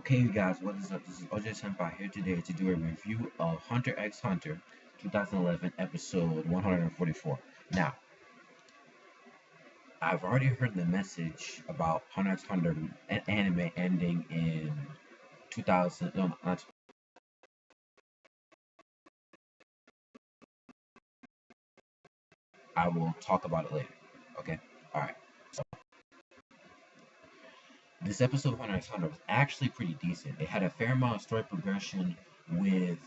Okay, you guys, what is up? This is OJ Senpai here today to do a review of Hunter x Hunter 2011 episode 144. Now, I've already heard the message about Hunter x Hunter anime ending in 2000. No, not. I will talk about it later. Okay? Alright. So, this episode of Hunter x Hunter was actually pretty decent. It had a fair amount of story progression with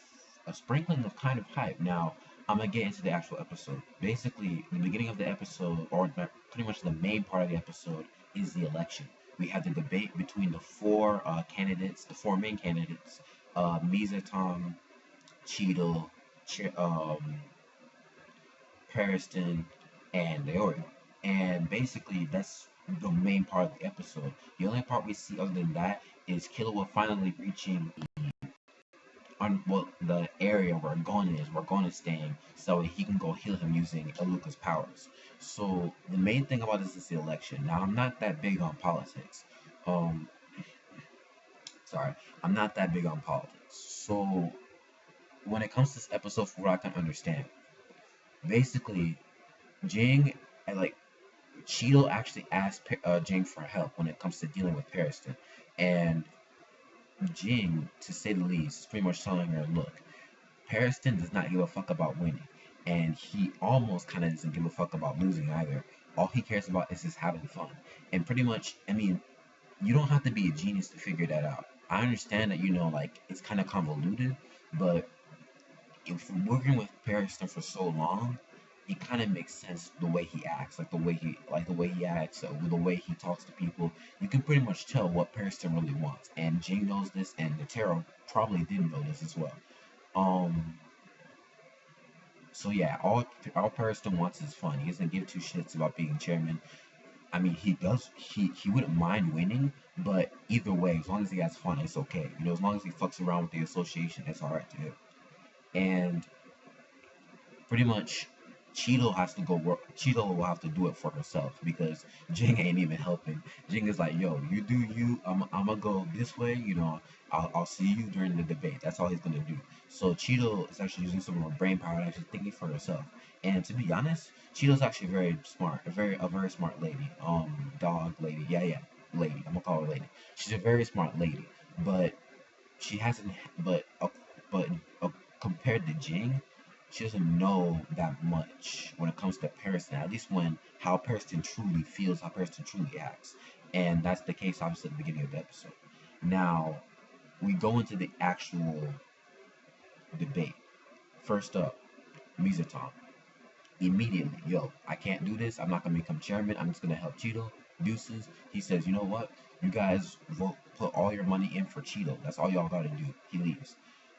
a sprinkling of kind of hype. Now, I'm gonna get into the actual episode. Basically, the beginning of the episode, or pretty much the main part of the episode, is the election. We have the debate between the four candidates, the four main candidates, Mizutong, Cheadle, Pariston, and Leorio. And basically, that's the main part of the episode. The only part we see other than that is Killua finally reaching the area where Gon is staying, so he can go heal him using Iluka's powers. So the main thing about this is the election. Now I'm not that big on politics. Um, sorry, I'm not that big on politics. So when it comes to this episode, for what I can understand, basically Jing and like Cheeto actually asked Jing for help when it comes to dealing with Pariston, and Jing, to say the least, is pretty much telling her, look, Pariston does not give a fuck about winning, and he almost kind of doesn't give a fuck about losing either. All he cares about is just having fun. And pretty much, I mean, you don't have to be a genius to figure that out. I understand that, like, it's kind of convoluted, but if you're working with Pariston for so long, it kind of makes sense the way he acts, like the way he acts, the way he talks to people. You can pretty much tell what Pariston really wants, and Jing knows this, and Netero probably didn't know this as well. Um, so yeah, all Pariston wants is fun. He doesn't give two shits about being chairman. I mean, he does. He wouldn't mind winning, but either way, as long as he has fun, it's okay. As long as he fucks around with the association, it's alright to him. And pretty much Cheeto has to go work. Cheeto will have to do it for herself because Jing ain't even helping. Jing is like, yo, you do you. I'm gonna go this way. I'll see you during the debate. That's all he's gonna do. So Cheeto is actually using some of her brain power and actually thinking for herself. And to be honest, Cheeto's actually very smart, a very smart lady. Dog lady. Yeah, yeah, lady. I'm gonna call her lady. She's a very smart lady, but she hasn't. But compared to Jing, she doesn't know that much when it comes to Pariston, at least when how Pariston truly feels, how Pariston truly acts. And that's the case, obviously, at the beginning of the episode. Now, we go into the actual debate. First up, Mizutong. Immediately, yo, I can't do this. I'm not going to become chairman. I'm just going to help Cheeto. Deuces. He says, you know what? You guys vote, put all your money in for Cheeto. That's all y'all got to do. He leaves.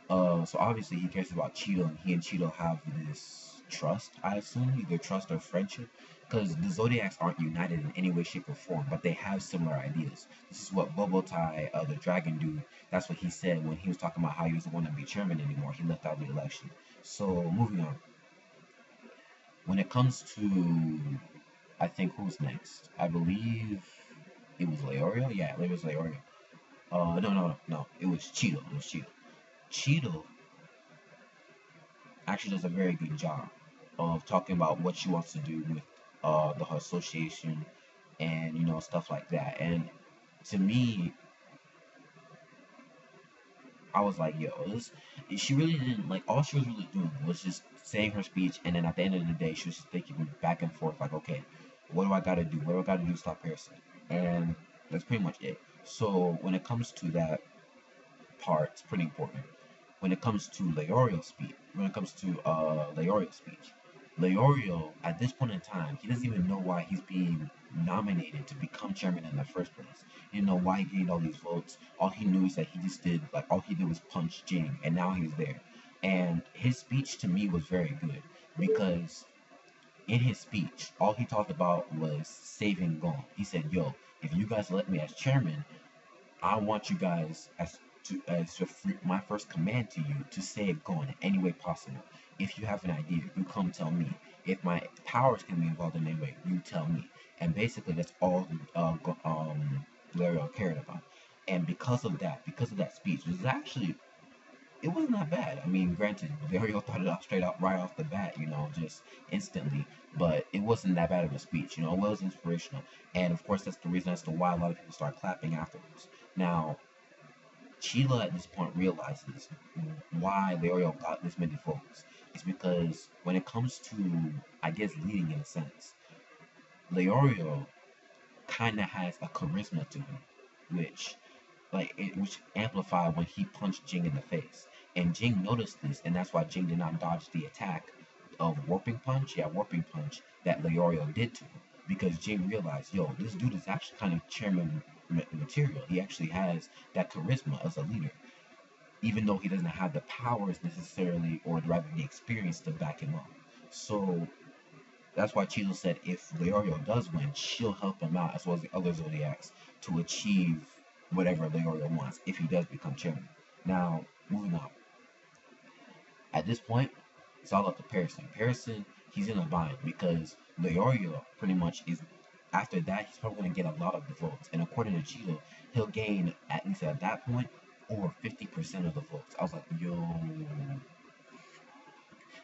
So obviously he cares about Cheeto, and he and Cheeto have this trust, I assume, either trust or friendship, because the Zodiacs aren't united in any way, shape, or form, but they have similar ideas. This is what Bobotai, the dragon dude, that's what he said when he was talking about how he doesn't want to be chairman anymore. He left out the election. So moving on. When it comes to, I think who's next? I believe it was Leorio. Yeah, it was Leorio. No. It was Cheeto. It was Cheeto. Cheeto actually does a very good job of talking about what she wants to do with the association and stuff like that. And to me, I was like, yo, she really didn't like. All she was really doing was just saying her speech, and then at the end of the day, she was just thinking back and forth, like, okay, what do I gotta do? What do I gotta do to stop Harrison? And that's pretty much it. So when it comes to that part, it's pretty important. When it comes to Leorio's speech, Leorio at this point in time, he doesn't even know why he's being nominated to become chairman in the first place. He didn't know why he gained all these votes. All he knew is that he just did like all he did was punch Jing, and now he's there. And his speech to me was very good because in his speech, all he talked about was saving Gon. He said, "Yo, if you guys let me as chairman, I want you guys my first command to you to save Gon in any way possible. If you have an idea, you come tell me. If my powers can be involved in any way, you tell me." And basically, that's all Lario cared about. And because of that speech, it wasn't that bad. I mean, granted, Vario thought it off straight out right off the bat, just instantly, but it wasn't that bad of a speech. It was inspirational, and of course, that's the reason as to why a lot of people start clapping afterwards. Now, Sheila at this point realizes why Vario got this many votes. It's because when it comes to, I guess, leading in a sense, Leorio kind of has a charisma to him, which which amplified when he punched Jing in the face. And Jing noticed this, and that's why Jing did not dodge the attack of Warping Punch that Leorio did to him. Because Jing realized, yo, this dude is actually kind of chairman material. He actually has that charisma as a leader, even though he doesn't have the powers necessarily, or rather the experience to back him up. So that's why Chizo said if Leorio does win, she'll help him out as well as the other Zodiacs to achieve whatever Leorio wants if he does become chairman. Now, moving on. At this point, it's all up to Pariston. Pariston, he's in a bind because Leorio pretty much is, after that, he's probably going to get a lot of the votes. And according to Chizo, he'll gain, at least at that point, over 50% of the votes. I was like, yo.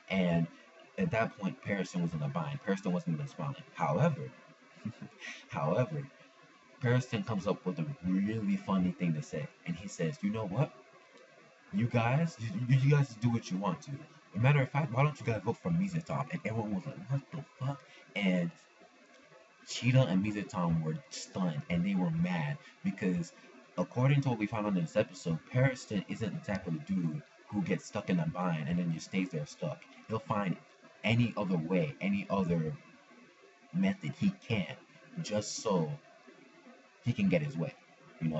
And at that point, Pariston was in a bind. Pariston wasn't even smiling. However, Pariston comes up with a really funny thing to say, and he says, "You know what? You guys do what you want to. As a matter of fact, why don't you guys vote for Mizatom?" And everyone was like, "What the fuck?" And Cheetah and Mizatom were stunned, and they were mad because, according to what we found on this episode, Pariston isn't exactly the dude who gets stuck in a bind and then just stays there stuck. He'll find any other way, any other method he can, just so he can get his way.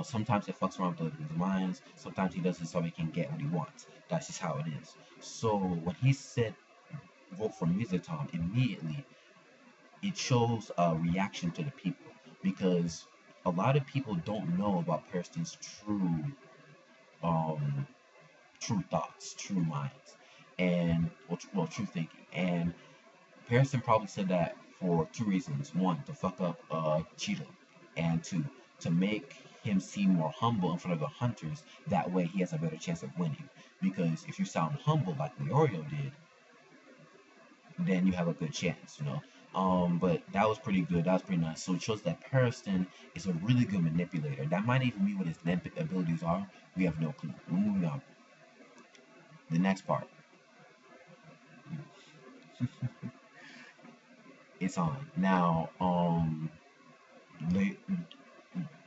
Sometimes it fucks around with his minds. Sometimes he does it so he can get what he wants. That's just how it is. So when he said vote for Mizatom, immediately it shows a reaction to the people because a lot of people don't know about Pariston's um, true thoughts, true minds, and true thinking. And Pariston probably said that for two reasons: one, to fuck up Cheetah, and two, to make him seem more humble in front of the hunters. That way, he has a better chance of winning. Because if you sound humble like Leorio did, then you have a good chance. But that was pretty good. That was pretty nice. So it shows that Pariston is a really good manipulator. That might even be what his abilities are. We have no clue. We're moving on. The next part. It's on now.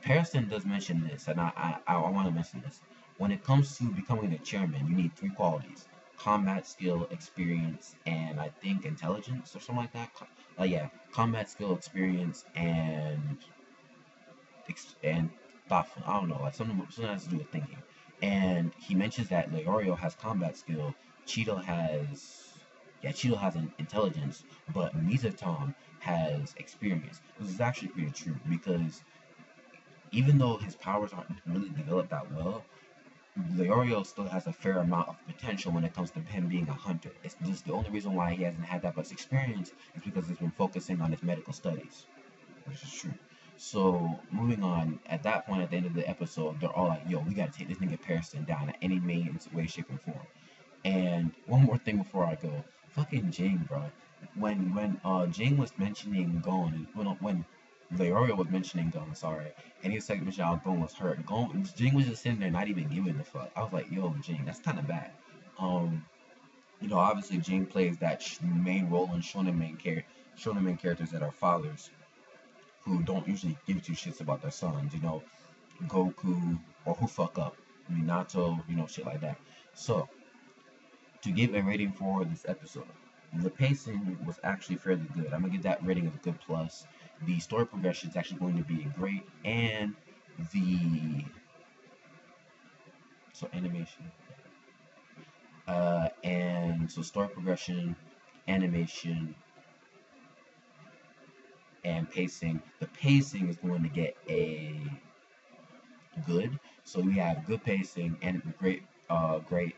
Pariston does mention this, and I want to mention this. When it comes to becoming the chairman, you need three qualities: combat skill, experience, and I think intelligence or something like that. Yeah, combat skill, experience, and thoughtful. I don't know, like something has to do with thinking. And he mentions that Leorio has combat skill. Cheeto has an intelligence, but Mizatom has experience. This is actually pretty true because even though his powers aren't really developed that well, Leorio still has a fair amount of potential when it comes to him being a hunter. It's just the only reason why he hasn't had that much experience is because he's been focusing on his medical studies, which is true. So moving on, at that point at the end of the episode, they're all like, "Yo, we gotta take this nigga Pariston down in any means, way, shape, or form." And one more thing before I go, fucking Jing, bro. When Jing was mentioning Gon, when Leorio was mentioning Gon, sorry, and he was saying how Gon was hurt. Jing was just sitting there not even giving a fuck. I was like, yo, Jing, that's kind of bad. Obviously Jing plays that main role in shonen main characters that are fathers who don't usually give two shits about their sons. Goku or who fuck up, Minato, shit like that. So to give a rating for this episode, the pacing was actually fairly good. I'm gonna give that rating a good plus. The story progression is actually going to be great, and animation, and so story progression, animation, and pacing. The pacing is going to get a good. So we have good pacing and great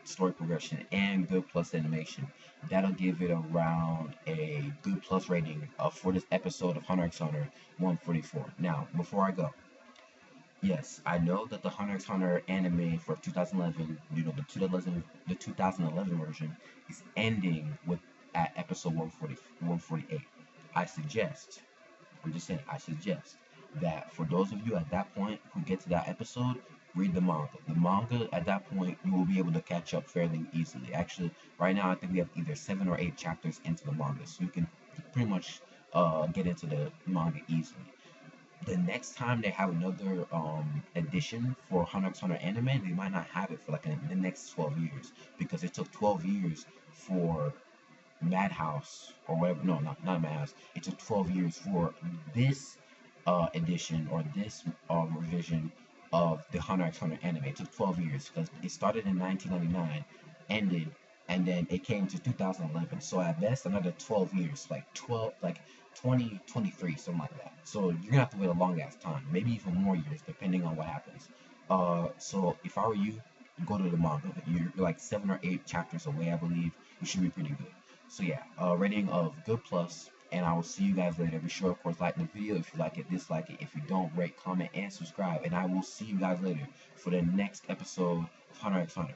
story progression and good plus animation. That'll give it around a good plus rating for this episode of Hunter x Hunter 144. Now, before I go, Yes, I know that the Hunter x Hunter anime for 2011, the 2011 version is ending with at episode 140, 148. I suggest, I'm just saying, I suggest that for those of you at that point who get to that episode, read the manga. The manga at that point, you will be able to catch up fairly easily. Actually, right now I think we have either 7 or 8 chapters into the manga, so you can pretty much get into the manga easily. The next time they have another edition for Hunter x Hunter anime, they might not have it for like the next 12 years because it took 12 years for Madhouse or whatever. No, not Madhouse. It took 12 years for this edition or this revision of the Hunter x Hunter anime. It took 12 years because it started in 1999, ended, and then it came to 2011. So at best, another 12 years, like 12, like 2023, something like that. So you're gonna have to wait a long ass time, maybe even more years, depending on what happens. So if I were you, go to the manga. You're like 7 or 8 chapters away, I believe. You should be pretty good. So yeah, rating of good plus, and I will see you guys later. Be sure, of course, like the video if you like it, dislike it. If you don't, rate, comment, and subscribe. And I will see you guys later for the next episode of Hunter x Hunter.